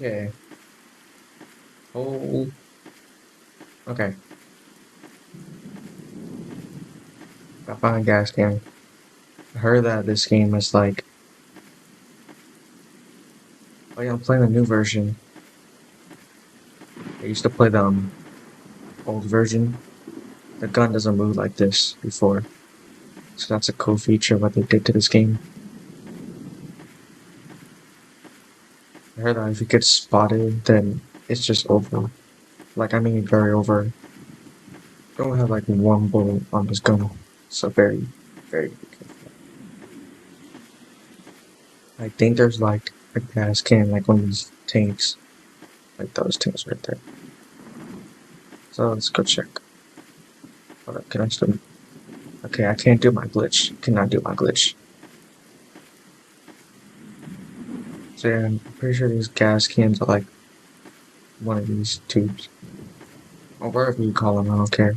Yeah. Oh, okay. Got behind gas can. I heard that this game is like, oh yeah, I'm playing the new version. I used to play the old version. The gun doesn't move like this before. So that's a cool feature what they did to this game. I heard that if you get spotted, then it's just over. Like, I mean, very over. You only have like one bullet on this gun. So very, very careful. I think there's like a gas can, like one of these tanks. Like those tanks right there. So let's go check. Hold up, can I still... Okay, I can't do my glitch. Cannot do my glitch. So yeah, I'm pretty sure these gas cans are like one of these tubes. Or whatever you call them, I don't care.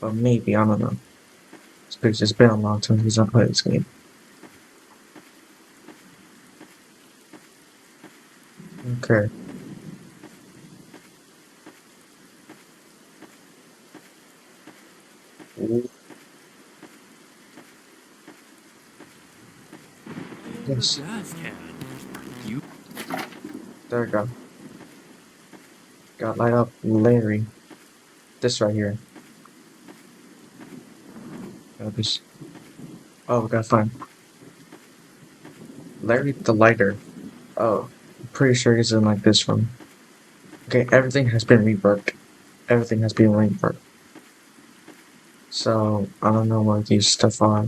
But maybe, I don't know. It's been a long time since I played this game. Okay. Ooh, The yes. gas can. You There we go. Got light up Larry. This right here. This. Oh, we gotta find Larry the lighter. Oh, I'm pretty sure he's in like this room. Okay, everything has been reworked. Everything has been reworked. So I don't know where these stuff are.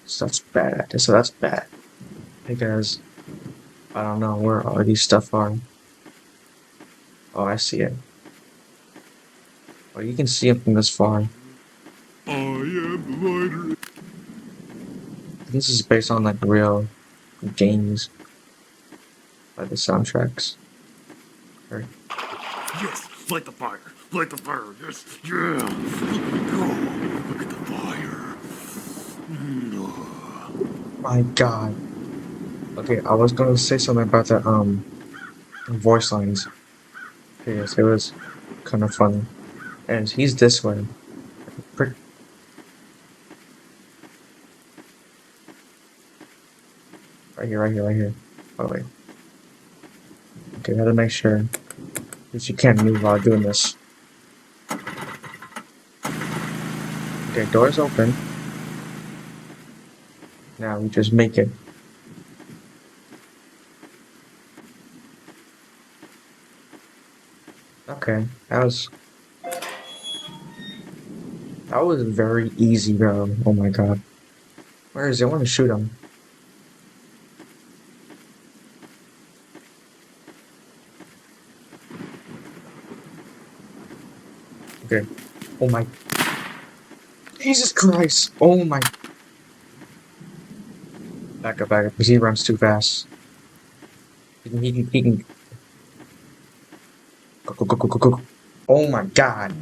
So that's bad. So that's bad because I don't know where all these stuff are. Oh, I see it. Oh, you can see it from this far. I am the lighter. This is based on like real games, like the soundtracks. Right. Yes, light the fire. Light the fire. Yes, yeah. Oh, look at the fire. My God. Okay, I was gonna say something about the voice lines. Yes, it was kind of funny. And he's this way. Pretty, right here, right here, right here. Oh wait. Okay, I gotta make sure that you can't move while doing this. Okay, door's open. Now we just make it. Okay, that was very easy, bro. Oh my God. Where is it? I want to shoot him. Okay. Oh my... Jesus Christ! Oh my... back up, because he runs too fast. He can... Go, go, go, go, go, go. Oh my God!